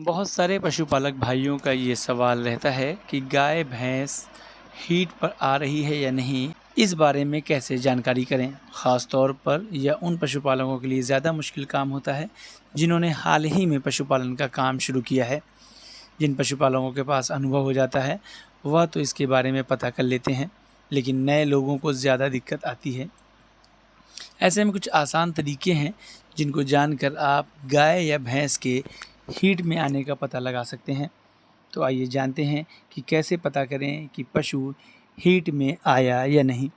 बहुत सारे पशुपालक भाइयों का ये सवाल रहता है कि गाय भैंस हीट पर आ रही है या नहीं, इस बारे में कैसे जानकारी करें। ख़ास तौर पर यह उन पशुपालकों के लिए ज़्यादा मुश्किल काम होता है जिन्होंने हाल ही में पशुपालन का काम शुरू किया है। जिन पशुपालकों के पास अनुभव हो जाता है वह तो इसके बारे में पता कर लेते हैं, लेकिन नए लोगों को ज़्यादा दिक्कत आती है। ऐसे में कुछ आसान तरीके हैं जिनको जानकर आप गाय या भैंस के हीट में आने का पता लगा सकते हैं। तो आइए जानते हैं कि कैसे पता करें कि पशु हीट में आया या नहीं।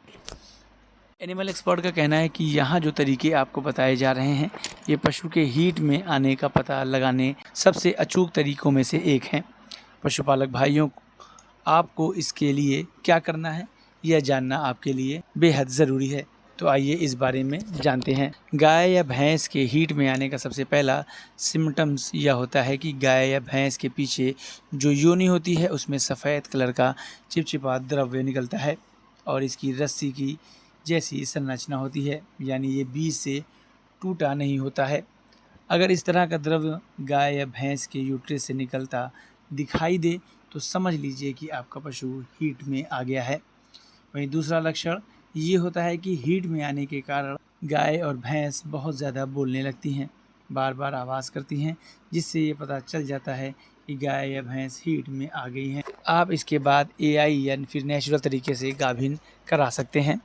एनिमल एक्सपर्ट का कहना है कि यहाँ जो तरीके आपको बताए जा रहे हैं ये पशु के हीट में आने का पता लगाने सबसे अचूक तरीकों में से एक हैं। पशुपालक भाइयों, आपको इसके लिए क्या करना है यह जानना आपके लिए बेहद ज़रूरी है। तो आइए इस बारे में जानते हैं। गाय या भैंस के हीट में आने का सबसे पहला सिम्टम्स यह होता है कि गाय या भैंस के पीछे जो योनि होती है उसमें सफ़ेद कलर का चिपचिपा द्रव्य निकलता है और इसकी रस्सी की जैसी संरचना होती है, यानी ये बीज से टूटा नहीं होता है। अगर इस तरह का द्रव्य गाय या भैंस के यूट्रस से निकलता दिखाई दे तो समझ लीजिए कि आपका पशु हीट में आ गया है। वहीं दूसरा लक्षण ये होता है कि हीट में आने के कारण गाय और भैंस बहुत ज़्यादा बोलने लगती हैं, बार बार आवाज़ करती हैं, जिससे ये पता चल जाता है कि गाय या भैंस हीट में आ गई हैं। आप इसके बाद एआई या फिर नेचुरल तरीके से गाभिन करा सकते हैं।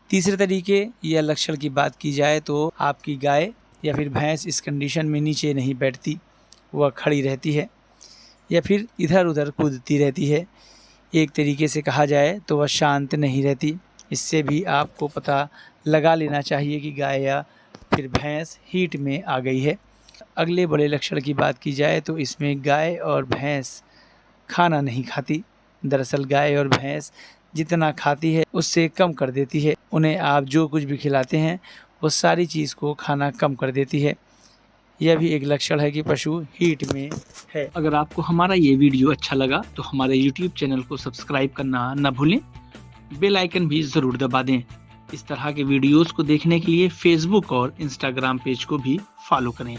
तीसरे तरीके या लक्षण की बात की जाए तो आपकी गाय या फिर भैंस इस कंडीशन में नीचे नहीं बैठती, वह खड़ी रहती है या फिर इधर उधर कूदती रहती है। एक तरीके से कहा जाए तो वह शांत नहीं रहती। इससे भी आपको पता लगा लेना चाहिए कि गाय या फिर भैंस हीट में आ गई है। अगले बड़े लक्षण की बात की जाए तो इसमें गाय और भैंस खाना नहीं खाती। दरअसल गाय और भैंस जितना खाती है उससे कम कर देती है। उन्हें आप जो कुछ भी खिलाते हैं वो सारी चीज़ को खाना कम कर देती है। यह भी एक लक्षण है कि पशु हीट में है। अगर आपको हमारा ये वीडियो अच्छा लगा तो हमारे YouTube चैनल को सब्सक्राइब करना न भूलें, बेल आइकन भी ज़रूर दबा दें। इस तरह के वीडियोस को देखने के लिए फेसबुक और इंस्टाग्राम पेज को भी फॉलो करें।